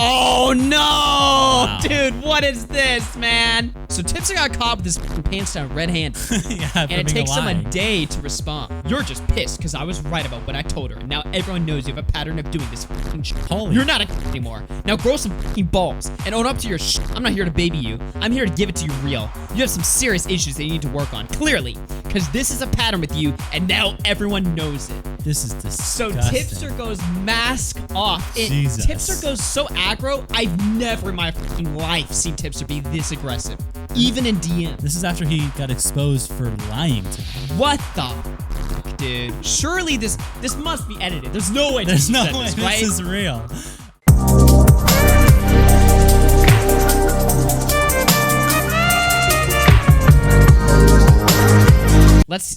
Oh no! Wow. Dude, what is this, man? So Tipster got caught with his pants down red-handed. Yeah, And it takes him a day to respond. You're just pissed because I was right about what I told her, and now everyone knows you have a pattern of doing this fucking shit. Holy. You're not a anymore. Now grow some fucking balls and own up to your shit. I'm not here to baby you. I'm here to give it to you real. You have some serious issues that you need to work on, clearly, because this is a pattern with you, and now everyone knows it. This is So disgusting. Tipster goes mask off. Jesus. Tipster goes so aggro. I've never in my fucking life seen Tipster be this aggressive, even in DM. This is after he got exposed for lying to me. What the fuck, dude? Surely this must be edited. There's no way. There's no said way this, this right? is real.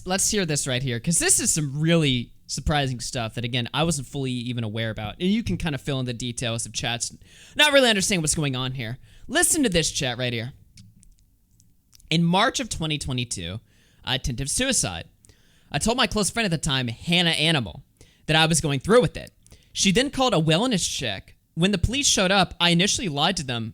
Let's hear this right here, because this is some really surprising stuff that, again, I wasn't fully even aware about. And you can kind of fill in the details of chats, not really understanding what's going on here. Listen to this chat right here. In March of 2022, I attempted suicide. I told my close friend at the time, Hannah Animal, that I was going through with it. She then called a wellness check. When the police showed up, I initially lied to them,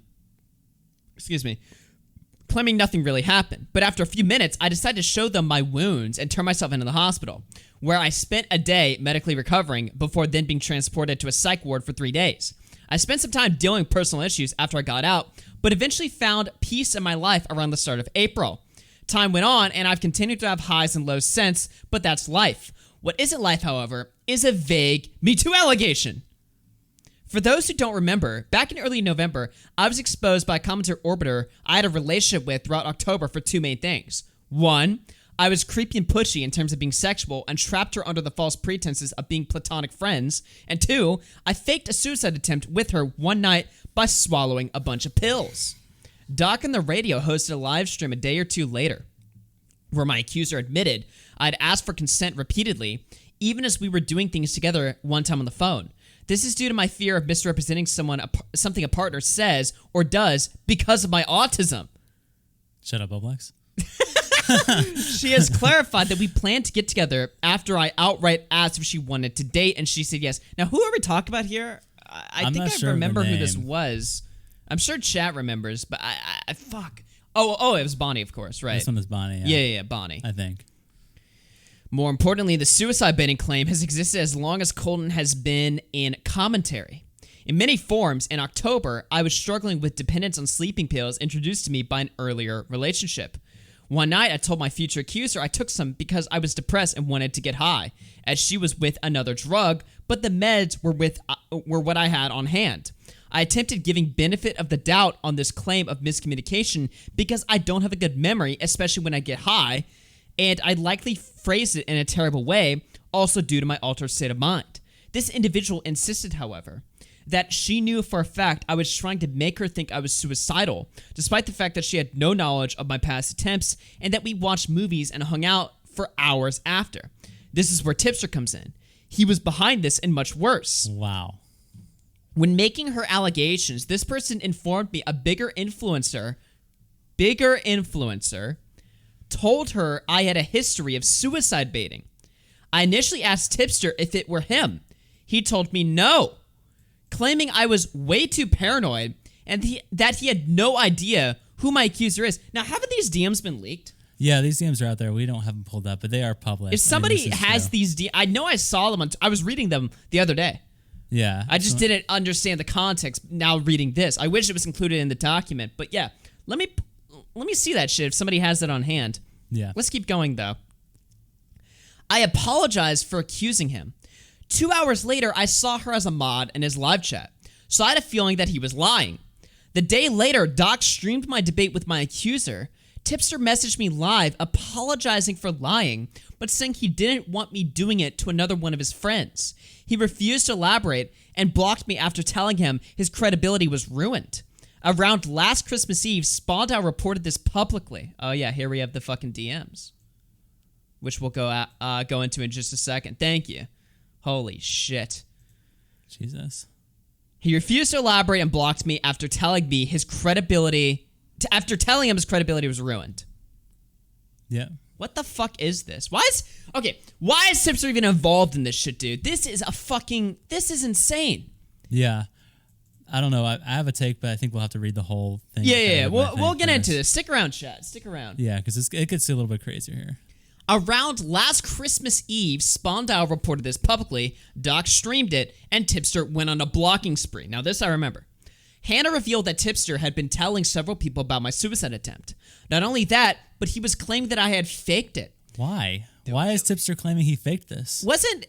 claiming nothing really happened. But after a few minutes, I decided to show them my wounds and turn myself into the hospital, where I spent a day medically recovering before then being transported to a psych ward for 3 days. I spent some time dealing with personal issues after I got out, but eventually found peace in my life around the start of April. Time went on, and I've continued to have highs and lows since, but that's life. What isn't life, however, is a vague Me Too allegation. For those who don't remember, back in early November, I was exposed by a commenter orbiter I had a relationship with throughout October for two main things. One, I was creepy and pushy in terms of being sexual and trapped her under the false pretenses of being platonic friends. And two, I faked a suicide attempt with her one night by swallowing a bunch of pills. Doc and the Radio hosted a live stream a day or two later, where my accuser admitted I'd asked for consent repeatedly, even as we were doing things together one time on the phone. This is due to my fear of misrepresenting something a partner says or does because of my autism. Shut up, Oblex. She has clarified that we planned to get together after I outright asked if she wanted to date, and she said yes. Now, who are we talking about here? I think I remember who this was. I'm sure chat remembers, but I fuck. Oh, it was Bonnie, of course, right? This one was Bonnie. Yeah, Bonnie. I think. More importantly, the suicide baiting claim has existed as long as Colton has been in commentary. In many forms, in October, I was struggling with dependence on sleeping pills introduced to me by an earlier relationship. One night, I told my future accuser I took some because I was depressed and wanted to get high, as she was with another drug, but the meds were what I had on hand. I attempted giving benefit of the doubt on this claim of miscommunication because I don't have a good memory, especially when I get high, and I likely phrased it in a terrible way, also due to my altered state of mind. This individual insisted, however, that she knew for a fact I was trying to make her think I was suicidal, despite the fact that she had no knowledge of my past attempts and that we watched movies and hung out for hours after. This is where Tipster comes in. He was behind this and much worse. Wow. When making her allegations, this person informed me a bigger influencer told her I had a history of suicide baiting. I initially asked Tipster if it were him. He told me no, claiming I was way too paranoid and that he had no idea who my accuser is. Now, haven't these DMs been leaked? Yeah, these DMs are out there. We don't have them pulled up, but they are public. If somebody has these DMs, I know I saw them. I was reading them the other day. Yeah. I just didn't understand the context now reading this. I wish it was included in the document. But yeah, let me see that shit if somebody has that on hand. Yeah. Let's keep going, though. I apologized for accusing him. 2 hours later, I saw her as a mod in his live chat, so I had a feeling that he was lying. The day later, Doc streamed my debate with my accuser. Tipster messaged me live apologizing for lying, but saying he didn't want me doing it to another one of his friends. He refused to elaborate and blocked me after telling him his credibility was ruined. Around last Christmas Eve, Spawdow reported this publicly. Oh yeah, here we have the fucking DMs, which we'll go into in just a second. Thank you. Holy shit. Jesus. He refused to elaborate and blocked me after telling me his credibility. After telling him his credibility was ruined. Yeah. What the fuck is this? Why is Tipster even involved in this shit, dude? This is insane. Yeah. I don't know. I have a take, but I think we'll have to read the whole thing. Yeah. We'll get into this. Stick around, chat. Stick around. Yeah, because it gets a little bit crazier here. Around last Christmas Eve, Spondau reported this publicly, Doc streamed it, and Tipster went on a blocking spree. Now, this I remember. Hannah revealed that Tipster had been telling several people about my suicide attempt. Not only that, but he was claiming that I had faked it. Why? Why is Tipster claiming he faked this? Did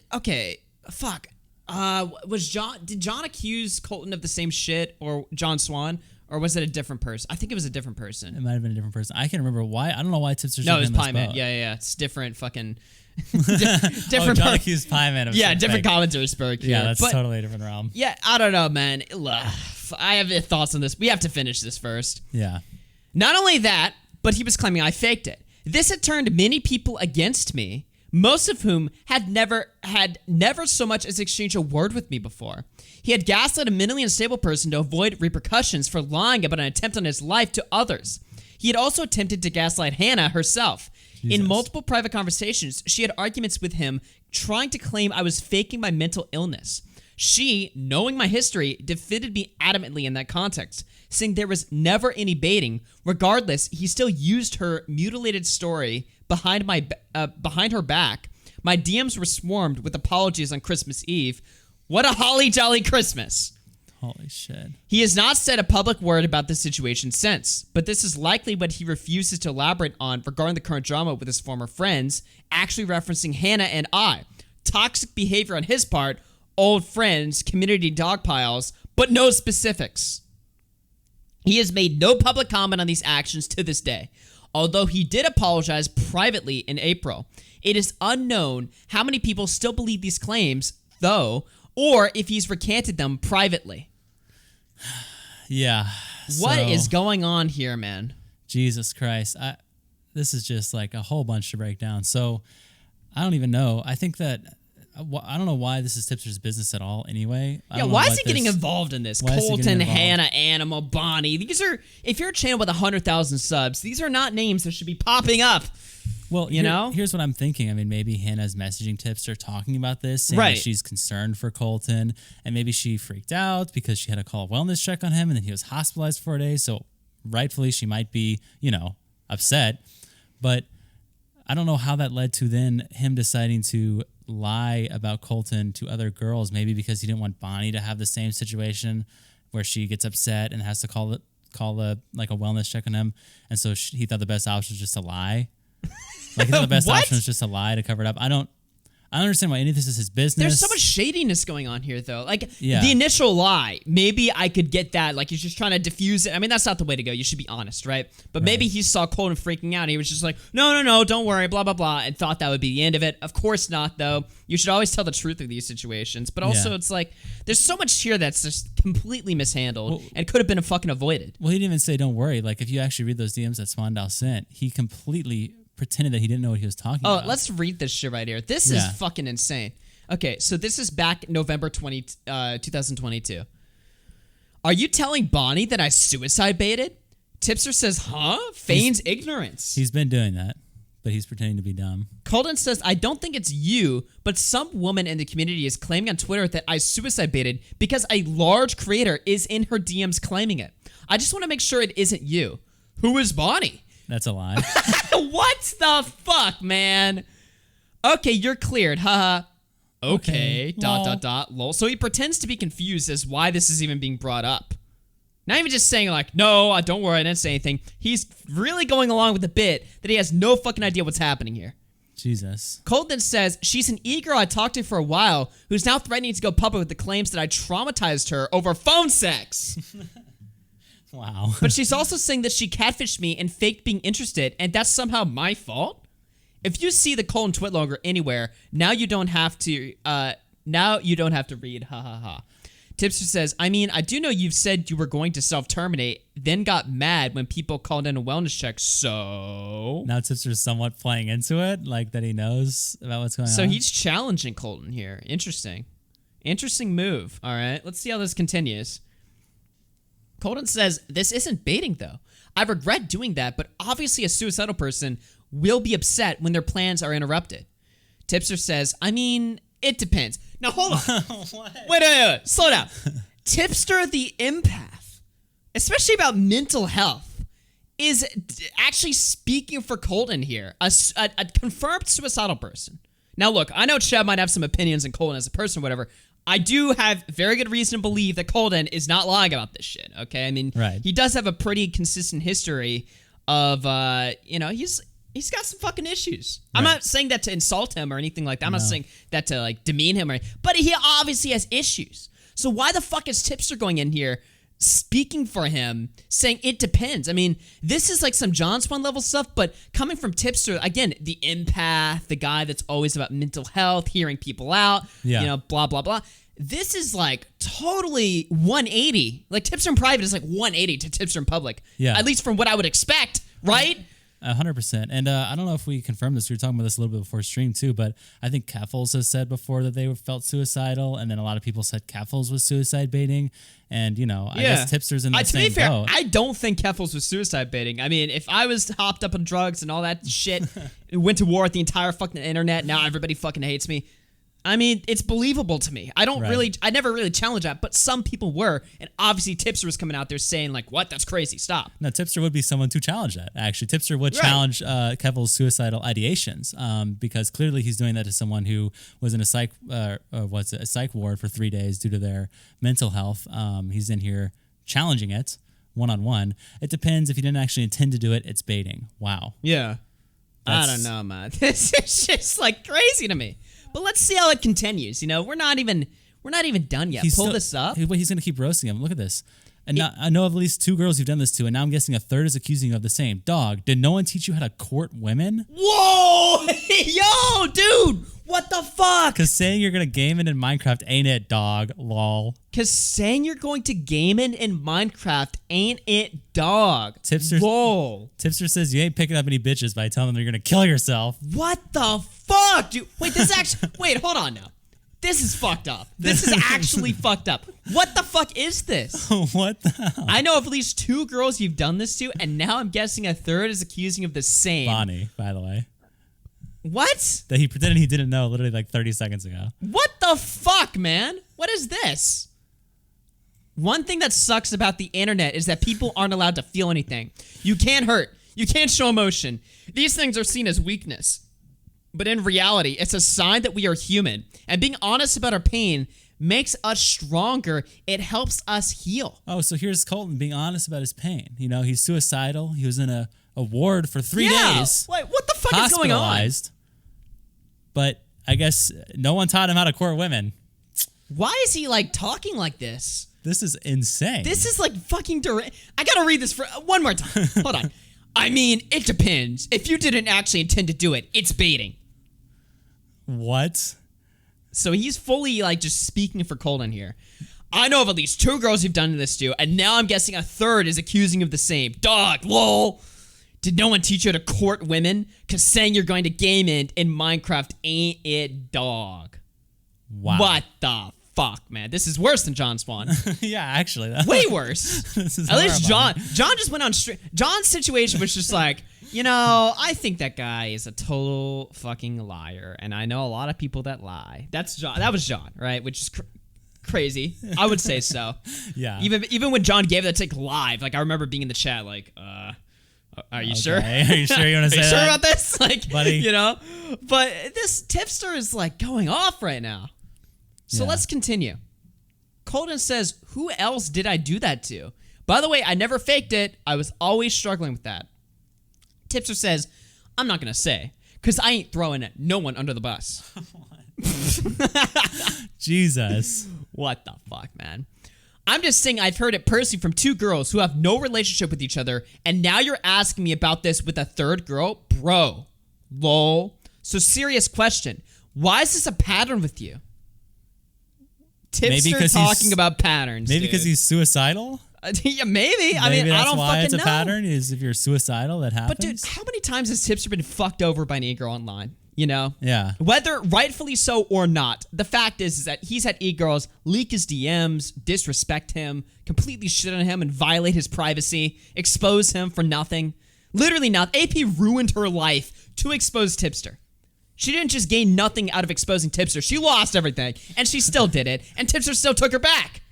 John accuse Colton of the same shit, or John Swan, or was it a different person? I think it was a different person. It might have been a different person. I can't remember why. I don't know why Tipster's No, it was Pieman. Yeah. It's different fucking... different John accused Pieman of different fake. commentary spoke here. Yeah, that's totally a different realm. Yeah, I don't know, man. I have thoughts on this. We have to finish this first. Yeah. Not only that, but he was claiming I faked it. This had turned many people against me, most of whom had never so much as exchanged a word with me before. He had gaslit a mentally unstable person to avoid repercussions for lying about an attempt on his life to others. He had also attempted to gaslight Hannah herself. Jesus. In multiple private conversations, she had arguments with him trying to claim I was faking my mental illness. She, knowing my history, defended me adamantly in that context, saying there was never any baiting. Regardless, he still used her mutilated story behind her back. My DMs were swarmed with apologies on Christmas Eve. What a holly jolly Christmas! Holy shit. He has not said a public word about the situation since, but this is likely what he refuses to elaborate on regarding the current drama with his former friends, actually referencing Hannah and I. Toxic behavior on his part, old friends, community dogpiles, but no specifics. He has made no public comment on these actions to this day, although he did apologize privately in April. It is unknown how many people still believe these claims, though, or if he's recanted them privately. Yeah. What is going on here, man? Jesus Christ. This is just like a whole bunch to break down. So I don't even know. I think that I don't know why this is Tipster's business at all anyway. Why is he getting involved in this? Colton, Hannah, Animal, Bonnie. These are, if you're a channel with 100,000 subs, these are not names that should be popping up. Well, here's what I'm thinking. I mean, maybe Hannah's messaging Tipster talking about this, saying that she's concerned for Colton, and maybe she freaked out because she had to call a wellness check on him, and then he was hospitalized for a day, so rightfully she might be, upset. But I don't know how that led to then him deciding to lie about Colton to other girls, maybe because he didn't want Bonnie to have the same situation where she gets upset and has to call a wellness check on him, and so he thought the best option was just to lie. Like, the best option was just to lie to cover it up. I don't understand why any of this is his business. There's so much shadiness going on here, though. The initial lie, maybe I could get that. Like, he's just trying to diffuse it. I mean, that's not the way to go. You should be honest, right? But maybe he saw Colton freaking out, and he was just like, no, don't worry, blah, blah, blah, and thought that would be the end of it. Of course not, though. You should always tell the truth of these situations. But also, it's like, there's so much here that's just completely mishandled and could have been fucking avoided. Well, he didn't even say don't worry. Like, if you actually read those DMs that Spondau sent, he completely pretended that he didn't know what he was talking about. Oh, let's read this shit right here. This is fucking insane. Okay, so this is back November 2022. Are you telling Bonnie that I suicide baited? Tipster says, huh? Feigns ignorance. He's been doing that, but he's pretending to be dumb. Colton says, I don't think it's you, but some woman in the community is claiming on Twitter that I suicide baited because a large creator is in her DMs claiming it. I just want to make sure it isn't you. Who is Bonnie? That's a lie. What the fuck, man? Okay, you're cleared. Haha. Okay. Lol. So he pretends to be confused as why this is even being brought up. Not even just saying like, no, don't worry, I didn't say anything. He's really going along with the bit that he has no fucking idea what's happening here. Jesus. Colton says, she's an e-girl I talked to for a while who's now threatening to go public with the claims that I traumatized her over phone sex. Wow. But she's also saying that she catfished me and faked being interested, and that's somehow my fault? If you see the Colton tweet longer anywhere, now you don't have to read, ha ha ha. Tipster says, I mean, I do know you've said you were going to self-terminate, then got mad when people called in a wellness check, so... Now Tipster's somewhat playing into it, like that he knows about what's going on. So he's challenging Colton here. Interesting. Interesting move. All right, let's see how this continues. Colton says, this isn't baiting, though. I regret doing that, but obviously a suicidal person will be upset when their plans are interrupted. Tipster says, I mean, it depends. Now, hold on. Wait. Slow down. Tipster the empath, especially about mental health, is actually speaking for Colton here, a confirmed suicidal person. Now, look, I know Chad might have some opinions on Colton as a person or whatever. I do have very good reason to believe that Colton is not lying about this shit, okay? I mean, He does have a pretty consistent history of, he's got some fucking issues. Right. I'm not saying that to insult him or anything like that. I'm not saying that to, like, demean him, but he obviously has issues. So why the fuck is Tipster going in here speaking for him, saying it depends? I mean, this is like some John Swan level stuff, but coming from Tipster, again, the empath, the guy that's always about mental health, hearing people out, blah, blah, blah. This is like totally 180. Like Tipster in private is like 180 to Tipster in public. Yeah. At least from what I would expect, right? 100%. And I don't know if we confirmed this. We were talking about this a little bit before stream too, but I think Keffels has said before that they felt suicidal, and then a lot of people said Keffels was suicide baiting. And, I guess Tipster's in the same boat. To be fair, I don't think Keffels was suicide baiting. I mean, if I was hopped up on drugs and all that shit, went to war with the entire fucking internet, now everybody fucking hates me. I mean, it's believable to me. I never really challenge that, but some people were, and obviously Tipster was coming out there saying like, what? That's crazy. Stop. No, Tipster would be someone to challenge that, actually. Tipster would challenge Keffels' suicidal ideations, because clearly he's doing that to someone who was in a psych ward for 3 days due to their mental health. He's in here challenging it one-on-one. It depends. If he didn't actually intend to do it, it's baiting. Wow. Yeah. I don't know, man. This is just like crazy to me. But let's see how it continues. We're not even done yet. Pull this up. He's going to keep roasting him. Look at this. And I know of at least 2 girls you've done this to, and now I'm guessing a third is accusing you of the same. Dog, did no one teach you how to court women? Whoa! Yo, dude! What the fuck? Because saying you're going to game it in Minecraft ain't it, dog. Lol. Because saying you're going to game it in Minecraft ain't it, dog. Tipster says you ain't picking up any bitches by telling them you're going to kill yourself. What the fuck, dude? Wait, this actually... Wait, hold on now. This is fucked up. This is actually fucked up. What the fuck is this? What the hell? I know of at least 2 girls you've done this to, and now I'm guessing a third is accusing of the same. Bonnie, by the way. What? That he pretended he didn't know literally like 30 seconds ago. What the fuck, man? What is this? One thing that sucks about the internet is that people aren't allowed to feel anything. You can't hurt. You can't show emotion. These things are seen as weakness. But in reality, it's a sign that we are human. And being honest about our pain makes us stronger. It helps us heal. Oh, so here's Colton being honest about his pain. He's suicidal. He was in a ward for 3 days. Wait, what the fuck is going on? But I guess no one taught him how to court women. Why is he like talking like this? This is insane. This is like fucking direct. I gotta read this for one more time. Hold on. I mean, it depends. If you didn't actually intend to do it, it's baiting. What? So he's fully like just speaking for Colton here. I know of at least 2 girls you've done this to, and now I'm guessing a third is accusing of the same. Dog, lol. Did no one teach you to court women? Because saying you're going to game it in Minecraft ain't it, dog. Wow. What the fuck, man? This is worse than John Swan. Yeah, actually. Way worse. At least John just went on straight. John's situation was just like, I think that guy is a total fucking liar, and I know a lot of people that lie. That's John. That was John, right? Which is crazy. I would say so. Yeah. Even when John gave that take live, like I remember being in the chat, like, are you sure? Are you sure you want to say that? Are you sure about this? Like, buddy. But this Tipster is like going off right now. So let's continue. Colton says, who else did I do that to? By the way, I never faked it. I was always struggling with that. Tipster says, I'm not going to say, because I ain't throwing no one under the bus. Jesus. What the fuck, man? I'm just saying I've heard it personally from 2 girls who have no relationship with each other, and now you're asking me about this with a 3rd girl? Bro. Lol. So serious question. Why is this a pattern with you? Tipster talking about patterns. Maybe because he's suicidal? Yeah, maybe. I mean, I don't fucking know. That's why it's a pattern, is if you're suicidal, that happens. But dude, how many times has Tipster been fucked over by an e-girl online? Yeah. Whether rightfully so or not, the fact is that he's had e-girls leak his DMs, disrespect him, completely shit on him and violate his privacy, expose him for nothing. Literally nothing. AP ruined her life to expose Tipster. She didn't just gain nothing out of exposing Tipster. She lost everything, and she still did it, and Tipster still took her back.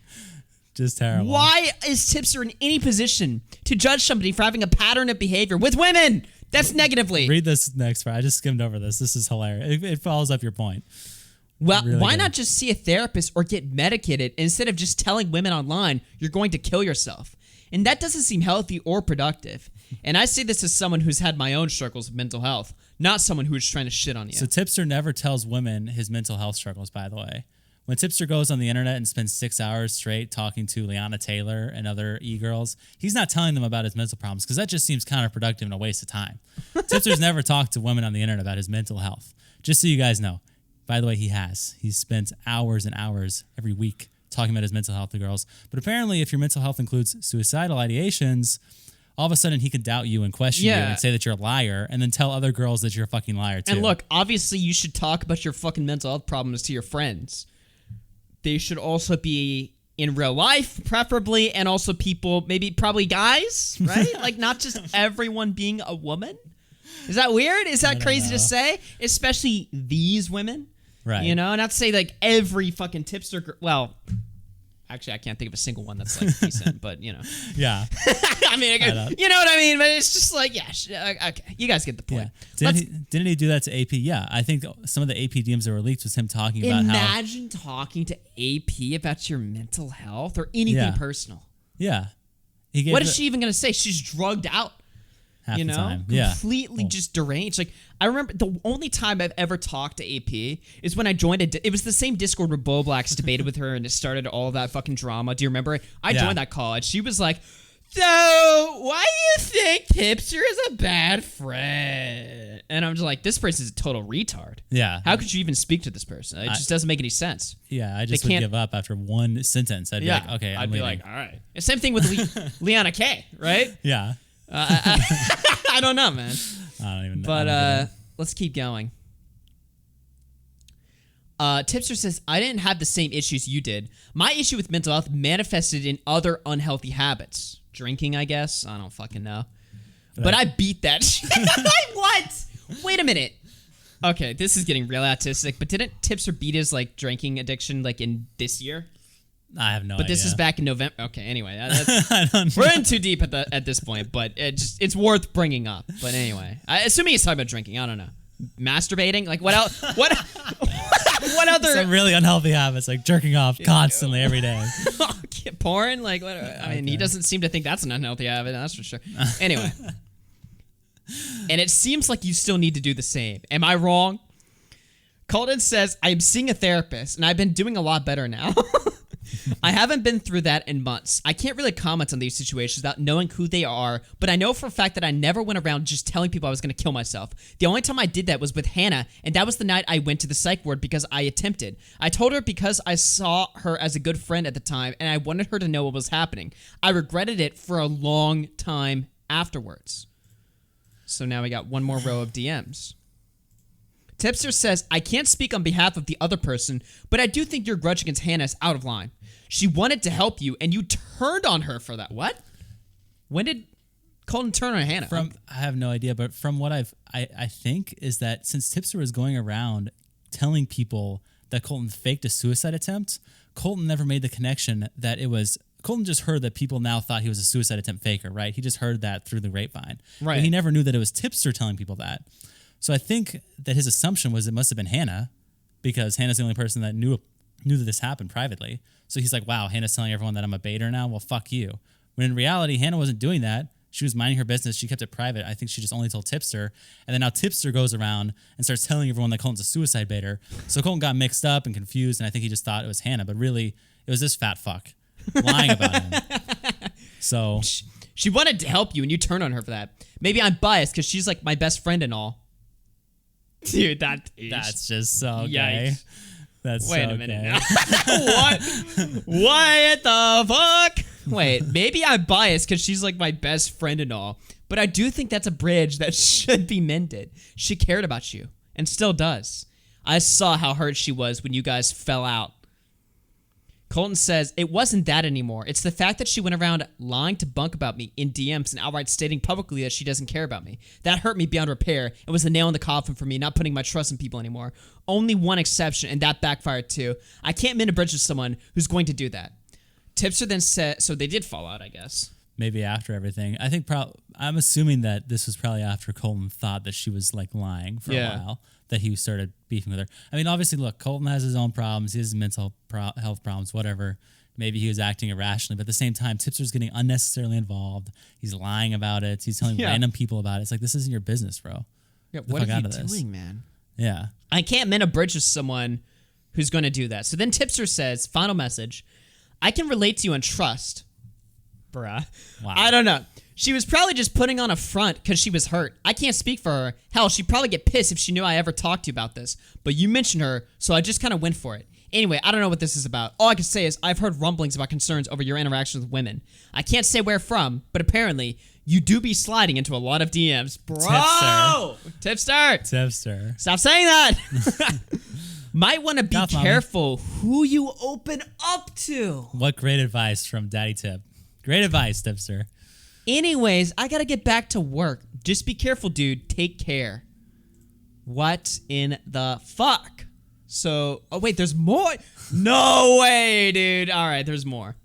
Just terrible. Why is Tipster in any position to judge somebody for having a pattern of behavior with women? That's negatively. Read this next part. I just skimmed over this. This is hilarious. It follows up your point. Well, really why not just see a therapist or get medicated instead of just telling women online you're going to kill yourself? And that doesn't seem healthy or productive. And I say this as someone who's had my own struggles with mental health, not someone who's trying to shit on you. So Tipster never tells women his mental health struggles, by the way. When Tipster goes on the internet and spends 6 hours straight talking to Liana Taylor and other e-girls, he's not telling them about his mental problems because that just seems counterproductive and a waste of time. Tipster's never talked to women on the internet about his mental health. Just so you guys know. By the way, he has. He's spent hours and hours every week talking about his mental health to girls. But apparently, if your mental health includes suicidal ideations, all of a sudden he could doubt you and question you and say that you're a liar and then tell other girls that you're a fucking liar too. And look, obviously you should talk about your fucking mental health problems to your friends. They should also be in real life, preferably, and also people, probably guys, right? Like not just everyone being a woman. Is that weird? Is that crazy to say? Especially these women. Right. You know, not to say like every fucking tipster girl. Well, actually, I can't think of a single one that's like decent, but you know. Yeah. I mean, you know what I mean? But it's just like, okay. You guys get the point. Yeah. Didn't he do that to AP? Yeah. I think some of the AP DMs that were leaked was him talking about Imagine talking to AP about your mental health or anything personal. Yeah. What is she even going to say? She's drugged out. Half you the know, time. completely just deranged. Like I remember the only time I've ever talked to AP is when I joined it was the same Discord where Bo Blacks debated with her and it started all of that fucking drama. Do you remember it? I joined that call and she was like, "So why do you think Tipster is a bad friend?" And I'm just like, this person's a total retard. Yeah. How could you even speak to this person? It just doesn't make any sense. Yeah, I just would give up after one sentence. I'd be like, okay, I'd be like, all right. Same thing with Liana K, right? Yeah. I don't know, man. I don't even know. But let's keep going. Tipster says, I didn't have the same issues you did. My issue with mental health manifested in other unhealthy habits. Drinking, I guess. I don't fucking know. But I beat that shit. What? Wait a minute. Okay, this is getting real autistic, but didn't Tipster beat his like drinking addiction like in this year? I have no idea. But this is back in November. Okay, anyway. I don't know. We're in too deep at this point, but it's worth bringing up. But anyway, assuming he's talking about drinking, I don't know. Masturbating? Like what else? What other? Some really unhealthy habits, like jerking off constantly every day. Porn? Like what? I mean, he doesn't seem to think that's an unhealthy habit, that's for sure. Anyway. And it seems like you still need to do the same. Am I wrong? Colton says, I'm seeing a therapist, and I've been doing a lot better now. I haven't been through that in months. I can't really comment on these situations without knowing who they are, but I know for a fact that I never went around just telling people I was going to kill myself. The only time I did that was with Hannah, and that was the night I went to the psych ward because I attempted. I told her because I saw her as a good friend at the time, and I wanted her to know what was happening. I regretted it for a long time afterwards. So now we got one more row of DMs. Tipster says, I can't speak on behalf of the other person, but I do think your grudge against Hannah is out of line. She wanted to help you, and you turned on her for that. What? When did Colton turn on Hannah? I have no idea, but from what I think is that since Tipster was going around telling people that Colton faked a suicide attempt, Colton never made the connection that it was... Colton just heard that people now thought he was a suicide attempt faker, right? He just heard that through the grapevine. Right. But he never knew that it was Tipster telling people that. So I think that his assumption was it must have been Hannah, because Hannah's the only person that knew that this happened privately. So he's like, wow, Hannah's telling everyone that I'm a baiter now? Well, fuck you. When in reality, Hannah wasn't doing that. She was minding her business. She kept it private. I think she just only told Tipster. And then now Tipster goes around and starts telling everyone that Colton's a suicide baiter. So Colton got mixed up and confused, and I think he just thought it was Hannah. But really, it was this fat fuck lying about him. So... She wanted to help you, and you turned on her for that. Maybe I'm biased because she's like my best friend and all. Dude, that's just so gay. That's Wait so a minute gay. now. What the fuck? Wait, maybe I'm biased because she's like my best friend and all, but I do think that's a bridge that should be mended. She cared about you and still does. I saw how hurt she was when you guys fell out. Colton says, it wasn't that anymore. It's the fact that she went around lying to Bunk about me in DMs and outright stating publicly that she doesn't care about me. That hurt me beyond repair. It was the nail in the coffin for me, not putting my trust in people anymore. Only one exception, and that backfired too. I can't mend a bridge with someone who's going to do that. Tipster then said, so they did fall out, I guess. Maybe after everything. I think I'm assuming that this was probably after Colton thought that she was like lying for a while, that he started beefing with her. I mean, obviously, look, Colton has his own problems. He has mental health problems, whatever. Maybe he was acting irrationally, but at the same time, Tipster's getting unnecessarily involved. He's lying about it. He's telling random people about it. It's like, this isn't your business, bro. Yeah, what are you doing, man? Yeah. I can't mend a bridge with someone who's going to do that. So then Tipster says, final message, I can relate to you and trust. Bruh. Wow. I don't know. She was probably just putting on a front because she was hurt. I can't speak for her. Hell, she'd probably get pissed if she knew I ever talked to you about this. But you mentioned her, so I just kind of went for it. Anyway, I don't know what this is about. All I can say is I've heard rumblings about concerns over your interactions with women. I can't say where from, but apparently you do be sliding into a lot of DMs. Bro! Tipster. Stop saying that! Might want to be careful who you open up to. What great advice from Daddy Tip. Great advice, Tipster. Anyways, I gotta get back to work. Just be careful, dude. Take care. What in the fuck? So, oh wait, there's more? No way, dude. All right, there's more.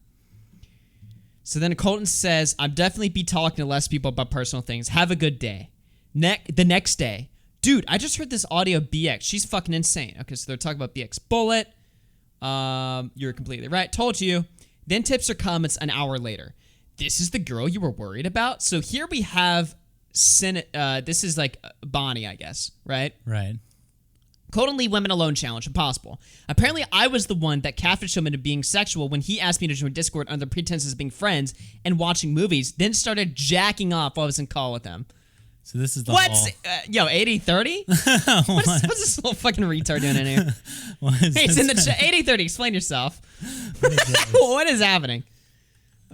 So then Colton says, I'm definitely be talking to less people about personal things. Have a good day. The next day. Dude, I just heard this audio of BX. She's fucking insane. Okay, so they're talking about BX Bullet. You're completely right. Told you. Then Tipster comments an hour later. This is the girl you were worried about? So here we have, this is like Bonnie, I guess, right? Right. Colton leave women alone challenge, impossible. Apparently, I was the one that catfished him into being sexual when he asked me to join Discord under pretenses of being friends and watching movies, then started jacking off while I was in call with him. So this is the whole... Yo, 80-30? what's this little fucking retard doing in here? He's in the chat. 80-30, explain yourself. What is happening?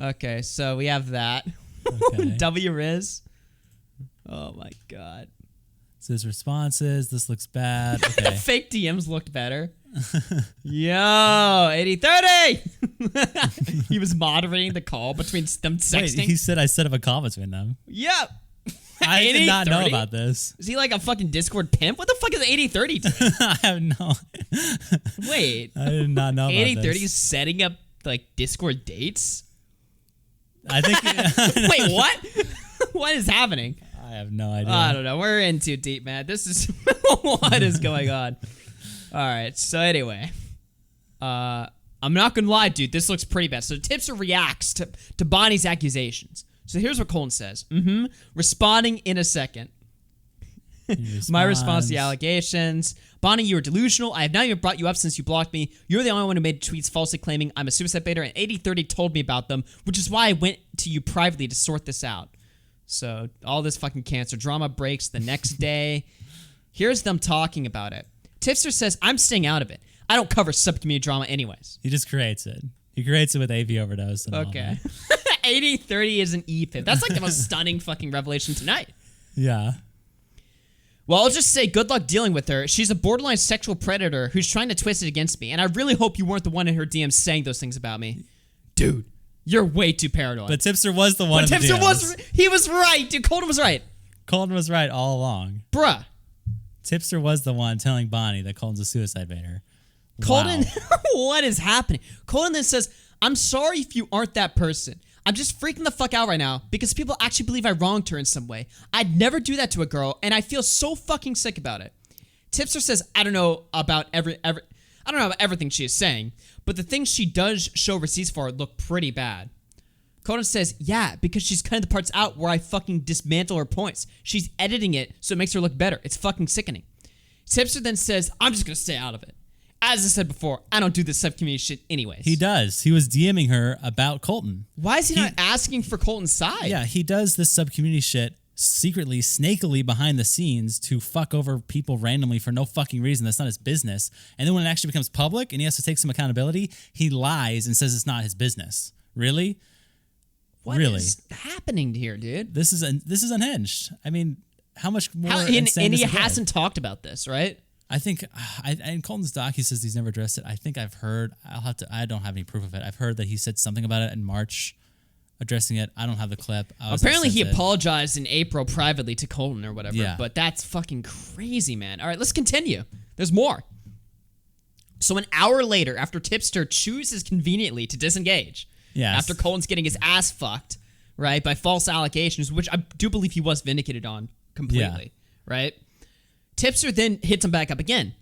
Okay, so we have that. Okay. W-Riz. Oh my god. Says responses. This looks bad. Okay. Fake DMs looked better. Yo, 80-30! He was moderating the call between them texting. Wait, he said I set up a call between them. Yep. I did not know about this. Is he like a fucking Discord pimp? What the fuck is 80-30 doing? I have no... Wait. I did not know about this. 80-30 is setting up like Discord dates? I think... Wait, what? What is happening? I have no idea. I don't know. We're in too deep, man. This is... what is going on? All right. So anyway. I'm not going to lie, dude. This looks pretty bad. So Tipster reacts to Bonnie's accusations. So here's what Colton says. Responding in a second. My response to the allegations. Bonnie, you are delusional. I have not even brought you up since you blocked me. You're the only one who made tweets falsely claiming I'm a suicide baiter, and 80-30 told me about them, which is why I went to you privately to sort this out. So all this fucking cancer drama breaks the next day. Here's them talking about it. Tipster says, I'm staying out of it. I don't cover subcommunity drama anyways. He just creates it. He creates it with AV overdose. And okay. 80-30 is an EPIP. That's like the most stunning fucking revelation tonight. Yeah. Well, I'll just say good luck dealing with her. She's a borderline sexual predator who's trying to twist it against me, and I really hope you weren't the one in her DMs saying those things about me. Dude, you're way too paranoid. But Tipster was the one in the DMs. He was right, dude. Colton was right. Colton was right all along. Bruh. Tipster was the one telling Bonnie that Colton's a suicide baiter. Colton, what is happening? Colton then says, I'm sorry if you aren't that person. I'm just freaking the fuck out right now because people actually believe I wronged her in some way. I'd never do that to a girl, and I feel so fucking sick about it. Tipster says, I don't know about everything she is saying, but the things she does show receipts for look pretty bad. Colton says, yeah, because she's cutting the parts out where I fucking dismantle her points. She's editing it so it makes her look better. It's fucking sickening. Tipster then says, I'm just gonna stay out of it. As I said before, I don't do this sub-community shit anyways. He does. He was DMing her about Colton. Why is he not asking for Colton's side? Yeah, he does this sub-community shit secretly, snakily behind the scenes to fuck over people randomly for no fucking reason. That's not his business. And then when it actually becomes public and he has to take some accountability, he lies and says it's not his business. Really? What is happening here, dude? This is unhinged. I mean, how much more and he hasn't talked about this, right? I think in Colton's doc, he says he's never addressed it. I think I've heard, I don't have any proof of it. I've heard that he said something about it in March, addressing it. I don't have the clip. Apparently he apologized in April privately to Colton or whatever, but that's fucking crazy, man. All right, let's continue. There's more. So an hour later, after Tipster chooses conveniently to disengage, Yes. After Colton's getting his ass fucked, right, by false allegations, which I do believe he was vindicated on completely, right? Tipster then hits him back up again.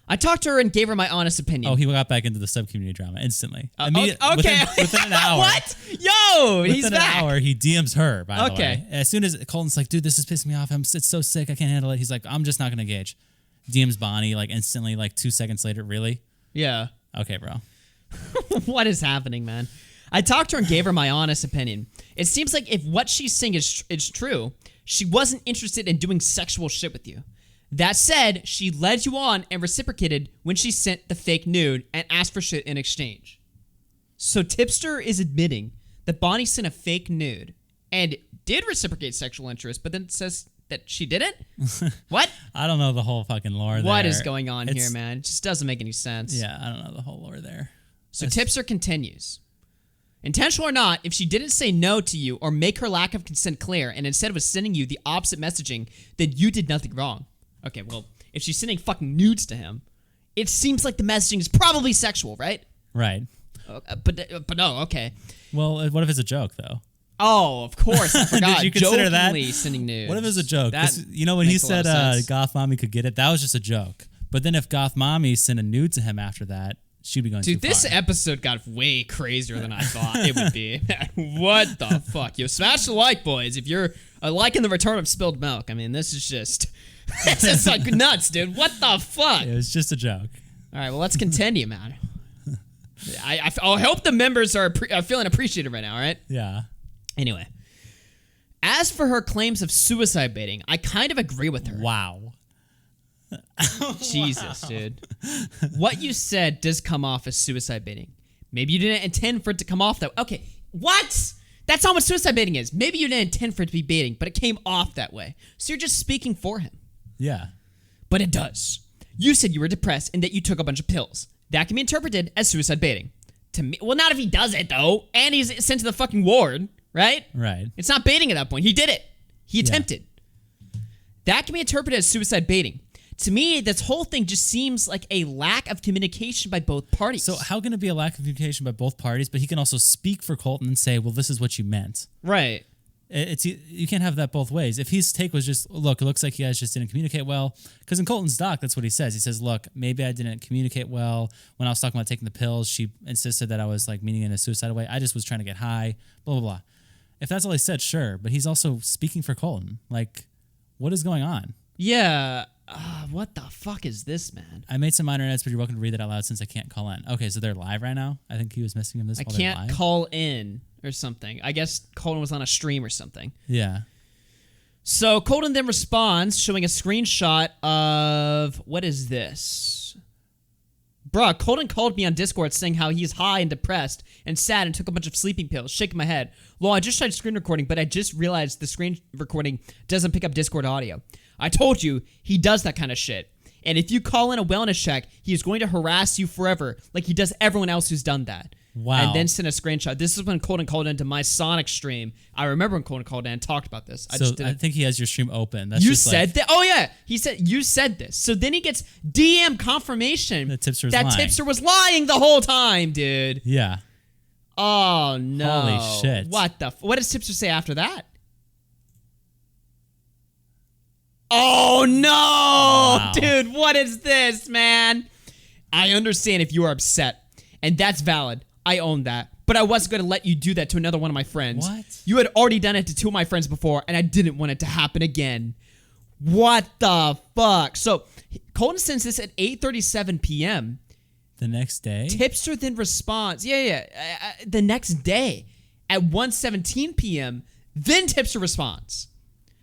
I talked to her and gave her my honest opinion. Oh, he got back into the sub-community drama instantly. Okay. Within an hour. What? Yo, he's back. Within an hour, he DMs her, by the way. As soon as Colton's like, dude, this is pissing me off. It's so sick. I can't handle it. He's like, I'm just not going to engage. DMs Bonnie like instantly, like 2 seconds later. Really? Yeah. Okay, bro. What is happening, man? I talked to her and gave her my honest opinion. It seems like if what she's saying is true, she wasn't interested in doing sexual shit with you. That said, she led you on and reciprocated when she sent the fake nude and asked for shit in exchange. So Tipster is admitting that Bonnie sent a fake nude and did reciprocate sexual interest, but then says that she didn't? What? I don't know the whole fucking lore there. What is going on here, man? It just doesn't make any sense. Yeah, I don't know the whole lore there. So Tipster continues. Intentional or not, if she didn't say no to you or make her lack of consent clear and instead was sending you the opposite messaging, then you did nothing wrong. Okay, well, if she's sending fucking nudes to him, it seems like the messaging is probably sexual, right? Right. But no, okay. Well, what if it's a joke, though? Oh, of course. I forgot. Did you consider that? Sending nudes. What if it's a joke? You know, when he said Goth Mommy could get it, that was just a joke. But then if Goth Mommy sent a nude to him after that, she'd be going too far. Dude, this episode got way crazier than I thought it would be. What the fuck? Yo, smash the like, boys, if you're liking the return of spilled milk. I mean, this is just... It's just like nuts, dude. What the fuck? It was just a joke. All right, well, let's continue, man. I hope the members are feeling appreciated right now, all right? Yeah. Anyway. As for her claims of suicide baiting, I kind of agree with her. Wow. Jesus, dude. What you said does come off as suicide baiting. Maybe you didn't intend for it to come off that way. Okay, what? That's not what suicide baiting is. Maybe you didn't intend for it to be baiting, but it came off that way. So you're just speaking for him. Yeah. But it does. You said you were depressed and that you took a bunch of pills. That can be interpreted as suicide baiting. To me, well, not if he does it, though, and he's sent to the fucking ward, right? Right. It's not baiting at that point. He did it. He attempted. Yeah. That can be interpreted as suicide baiting. To me, this whole thing just seems like a lack of communication by both parties. So how can it be a lack of communication by both parties, but he can also speak for Colton and say, well, this is what you meant. Right. You can't have that both ways. If his take was just, look, it looks like you guys just didn't communicate well, because in Colton's doc, that's what he says. He says, look, maybe I didn't communicate well. When I was talking about taking the pills, she insisted that I was like meaning in a suicidal way. I just was trying to get high, blah, blah, blah. If that's all he said, sure. But he's also speaking for Colton. Like, what is going on? Yeah. What the fuck is this, man? I made some minor edits, but you're welcome to read it out loud since I can't call in. Okay, so they're live right now? I think he was messaging him this while they're live. I can't call in or something. I guess Colton was on a stream or something. Yeah. So Colton then responds, showing a screenshot of... What is this? Bruh, Colton called me on Discord saying how he's high and depressed and sad and took a bunch of sleeping pills, shaking my head. Well, I just tried screen recording, but I just realized the screen recording doesn't pick up Discord audio. I told you, he does that kind of shit. And if you call in a wellness check, he is going to harass you forever, like he does everyone else who's done that. Wow. And then send a screenshot. This is when Colton called into my Sonic stream. I remember when Colton called in and talked about this. I think he has your stream open. That's you said that? Oh, yeah. He said, you said this. So then he gets DM confirmation that Tipster was lying the whole time, dude. Yeah. Oh, no. Holy shit. What does Tipster say after that? Oh, no. Wow. Dude, what is this, man? I understand if you are upset, and that's valid. I own that. But I wasn't going to let you do that to another one of my friends. What? You had already done it to two of my friends before, and I didn't want it to happen again. What the fuck? So, Colton sends this at 8:37 p.m. The next day? Tipster then responds. The next day at 1:17 p.m. Then Tipster responds.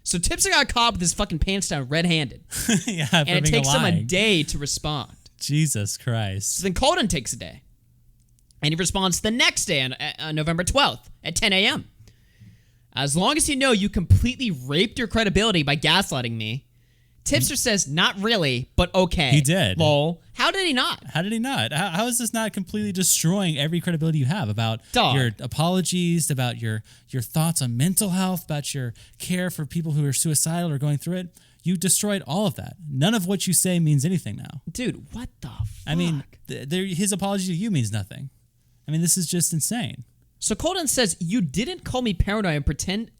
So Tipster got caught with his fucking pants down red-handed. Yeah, and it takes him a day to respond. Jesus Christ. So then Colton takes a day. And he responds the next day on November 12th at 10 a.m. As long as you know you completely raped your credibility by gaslighting me, Tipster says, not really, but okay. He did. Lol. How did he not? How did he not? How is this not completely destroying every credibility you have about your apologies, about your thoughts on mental health, about your care for people who are suicidal or going through it? You destroyed all of that. None of what you say means anything now. Dude, what the fuck? I mean, his apology to you means nothing. I mean, this is just insane. So Colton says, you didn't call me paranoid and pretend...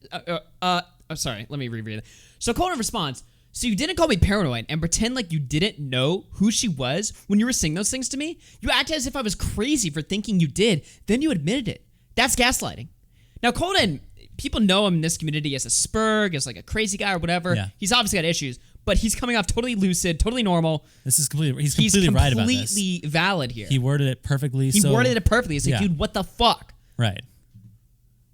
sorry, let me reread it. So Colton responds, so you didn't call me paranoid and pretend like you didn't know who she was when you were saying those things to me? You acted as if I was crazy for thinking you did, then you admitted it. That's gaslighting. Now, Colton, people know him in this community as a spurg, as like a crazy guy or whatever. Yeah. He's obviously got issues, but he's coming off totally lucid, totally normal. He's completely right about this. He's completely valid here. He worded it perfectly. He worded it perfectly. It's like, dude, what the fuck? Right.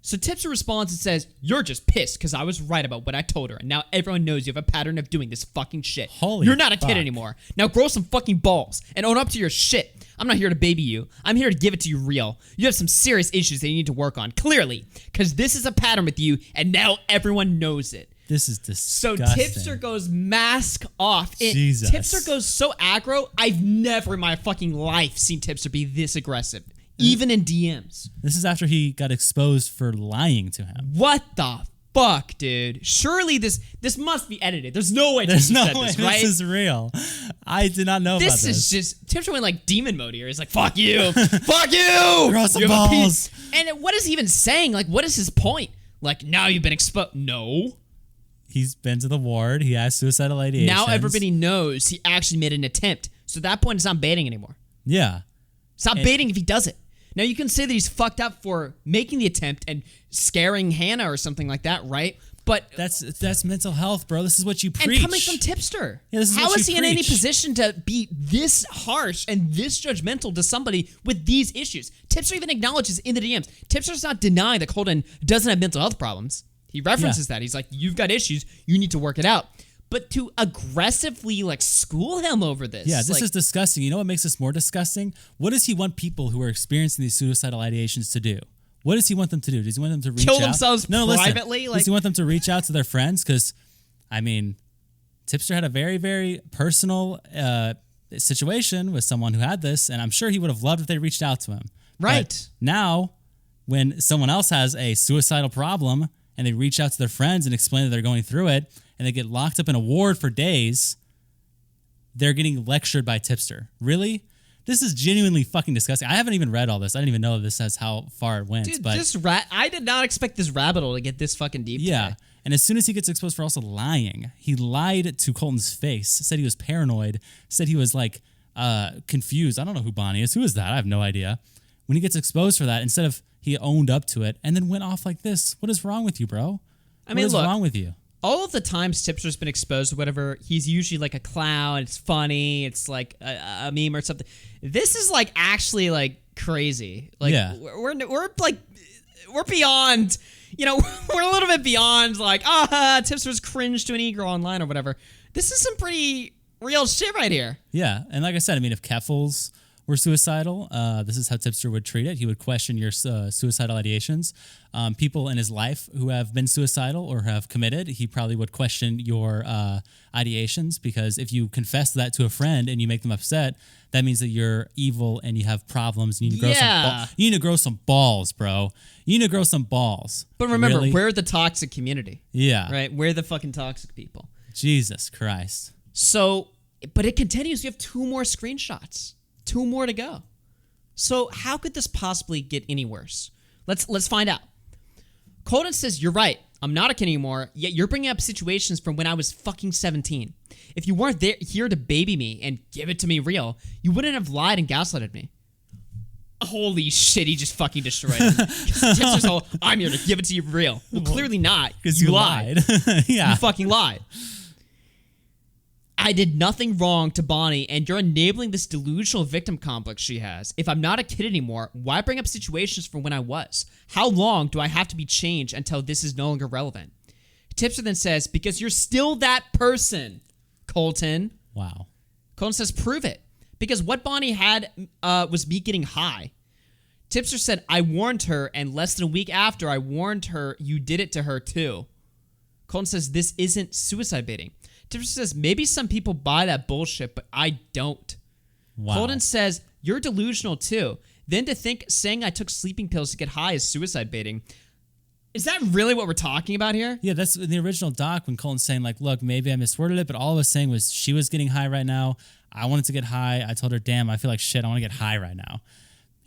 So Tipster responds and says, you're just pissed because I was right about what I told her, and now everyone knows you have a pattern of doing this fucking shit. You're not a kid anymore. Now grow some fucking balls and own up to your shit. I'm not here to baby you. I'm here to give it to you real. You have some serious issues that you need to work on, clearly, because this is a pattern with you, and now everyone knows it. This is disgusting. So Tipster goes mask off. Jesus. Tipster goes so aggro, I've never in my fucking life seen Tipster be this aggressive. Even in DMs. This is after he got exposed for lying to him. What the fuck, dude? Surely this must be edited. There's no way There's no said way this, right? this is real. I did not know about this. This is just... Tipster went like demon mode here. He's like, fuck you! Fuck you! Grow some balls! And what is he even saying? Like, what is his point? Like, now you've been exposed... No. He's been to the ward. He has suicidal ideations. Now everybody knows he actually made an attempt. So at that point, it's not baiting anymore. Yeah. It's not baiting if he does it. Now, you can say that he's fucked up for making the attempt and scaring Hannah or something like that, right? But that's mental health, bro. This is what you preach. And coming from Tipster. Yeah, how is he in any position to be this harsh and this judgmental to somebody with these issues? Tipster even acknowledges in the DMs. Tipster's not denying that Colton doesn't have mental health problems. He references that. He's like, you've got issues. You need to work it out. But to aggressively, like, school him over this. Yeah, this is disgusting. You know what makes this more disgusting? What does he want people who are experiencing these suicidal ideations to do? What does he want them to do? Does he want them to reach out? Kill themselves privately? Does he want them to reach out to their friends? Because, I mean, Tipster had a very, very personal situation with someone who had this, and I'm sure he would have loved if they reached out to him. Right. But now, when someone else has a suicidal problem and they reach out to their friends and explain that they're going through it, and they get locked up in a ward for days, they're getting lectured by Tipster. Really? This is genuinely fucking disgusting. I haven't even read all this. I didn't even know this is how far it went. Dude, but I did not expect this rabbit hole to get this fucking deep today. And as soon as he gets exposed for also lying, he lied to Colton's face, said he was paranoid, said he was like confused. I don't know who Bonnie is. Who is that? I have no idea. When he gets exposed for that, instead of he owned up to it and then went off like this. What is wrong with you, bro? What is wrong with you? All of the times Tipster's been exposed to whatever, he's usually like a clown. It's funny. It's like a meme or something. This is like actually like crazy. Like we're like we're beyond. You know, we're a little bit beyond like Tipster's cringe to an e-girl online or whatever. This is some pretty real shit right here. Yeah, and like I said, I mean, if Keffels were suicidal, this is how Tipster would treat it. He would question your suicidal ideations. People in his life who have been suicidal or have committed, he probably would question your ideations, because if you confess that to a friend and you make them upset, that means that you're evil and you have problems. And you need to grow you need to grow some balls, bro. You need to grow some balls. But remember, we're the toxic community. Yeah. Right? We're the fucking toxic people. Jesus Christ. So, but it continues. You have 2 more screenshots. 2 more to go. So how could this possibly get any worse? Let's find out. Colton says, you're right. I'm not a kid anymore, yet you're bringing up situations from when I was fucking 17. If you weren't here to baby me and give it to me real, you wouldn't have lied and gaslighted me. Holy shit, he just fucking destroyed it. Tipster's whole, I'm here to give it to you real. Well, clearly not. Because you lied. You fucking lied. I did nothing wrong to Bonnie, and you're enabling this delusional victim complex she has. If I'm not a kid anymore, why bring up situations from when I was? How long do I have to be changed until this is no longer relevant? Tipster then says, because you're still that person, Colton. Wow. Colton says, prove it. Because what Bonnie had was me getting high. Tipster said, I warned her, and less than a week after I warned her, you did it to her too. Colton says, this isn't suicide baiting. Tipster says, maybe some people buy that bullshit, but I don't. Wow. Colton says, you're delusional too. Then to think saying I took sleeping pills to get high is suicide baiting. Is that really what we're talking about here? Yeah, that's in the original doc when Colton's saying, like, look, maybe I misworded it, but all I was saying was she was getting high right now. I wanted to get high. I told her, damn, I feel like shit. I want to get high right now.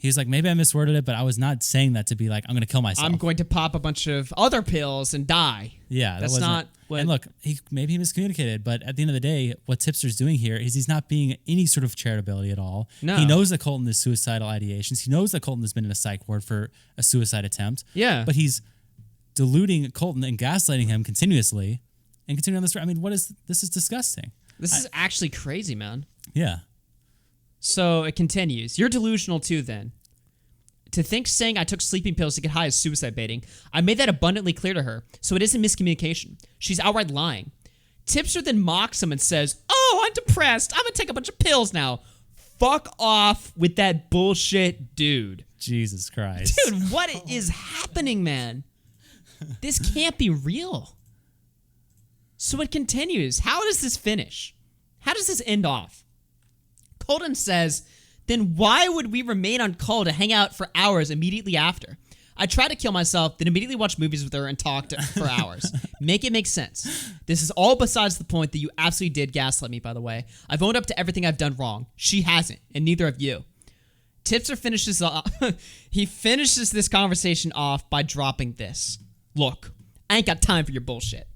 He's like, maybe I misworded it, but I was not saying that to be like, I'm going to kill myself. I'm going to pop a bunch of other pills and die. Yeah. That's not what... And look, maybe he miscommunicated, but at the end of the day, what Tipster's doing here is he's not being any sort of charitability at all. No. He knows that Colton has suicidal ideations. He knows that Colton has been in a psych ward for a suicide attempt. Yeah. But he's deluding Colton and gaslighting him continuously and continuing on this. I mean, this is disgusting. This is actually crazy, man. Yeah. So it continues. You're delusional too, then. To think saying I took sleeping pills to get high is suicide baiting. I made that abundantly clear to her, so it isn't miscommunication. She's outright lying. Tipster then mocks him and says, oh, I'm depressed. I'm going to take a bunch of pills now. Fuck off with that bullshit, dude. Jesus Christ. Dude, what is happening, man? This can't be real. So it continues. How does this finish? How does this end off? Colton says, then why would we remain on call to hang out for hours immediately after? I tried to kill myself, then immediately watch movies with her and talk for hours. Make it make sense. This is all besides the point that you absolutely did gaslight me, by the way. I've owned up to everything I've done wrong. She hasn't, and neither have you. Tipster finishes he finishes this conversation off by dropping this. Look, I ain't got time for your bullshit.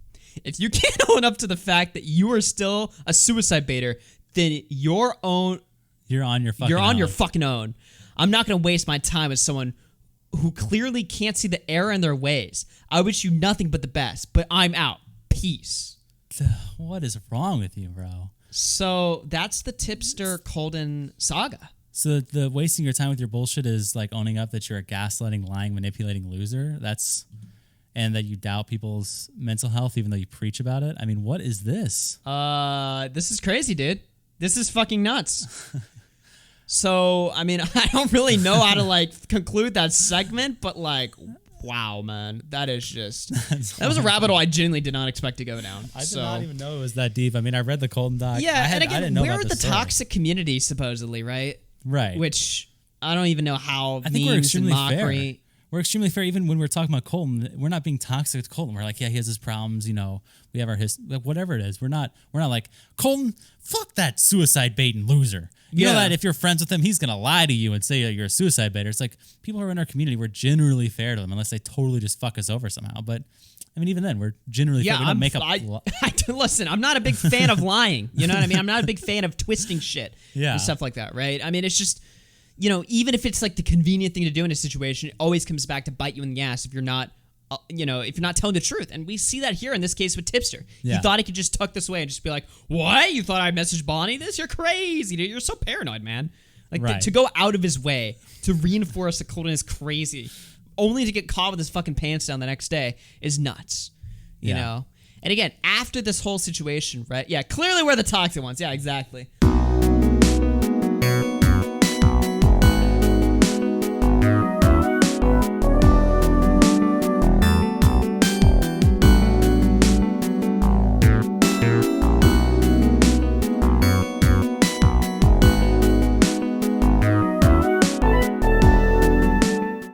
If you can't own up to the fact that you are still a suicide baiter, then you're on your fucking own. I'm not going to waste my time with someone who clearly can't see the error in their ways. I wish you nothing but the best, but I'm out. Peace. What is wrong with you, bro? So that's the Tipster Colton saga. So the wasting your time with your bullshit is like owning up that you're a gaslighting, lying, manipulating loser. And that you doubt people's mental health even though you preach about it. I mean, what is this? This is crazy, dude. This is fucking nuts. So, I mean, I don't really know how to like conclude that segment, but like, wow, man, that is just that was a rabbit hole I genuinely did not expect to go down. I did not even know it was that deep. I mean, I read the Colton doc. Yeah, and again, I didn't know we're about the toxic community supposedly, right? Right. Which I don't even know how. I think we're extremely fair. We're extremely fair. Even when we're talking about Colton, we're not being toxic to Colton. We're like, yeah, he has his problems. You know, we have our whatever it is. We're not like, Colton, fuck that suicide baiting loser. You know that if you're friends with him, he's going to lie to you and say you're a suicide baiter. It's like people who are in our community, we're generally fair to them unless they totally just fuck us over somehow. But I mean, even then, we're generally fair. We don't make up. Listen, I'm not a big fan of lying. You know what I mean? I'm not a big fan of twisting shit and stuff like that, right? I mean, it's just, you know, even if it's like the convenient thing to do in a situation, it always comes back to bite you in the ass if you're not, if you're not telling the truth. And we see that here in this case with Tipster. Yeah. He thought he could just tuck this away and just be like, what? You thought I messaged Bonnie this? You're crazy, dude. You're so paranoid, man. Like to go out of his way to reinforce that Colton is crazy, only to get caught with his fucking pants down the next day is nuts, you know? And again, after this whole situation, right? Yeah, clearly we're the toxic ones. Yeah, exactly.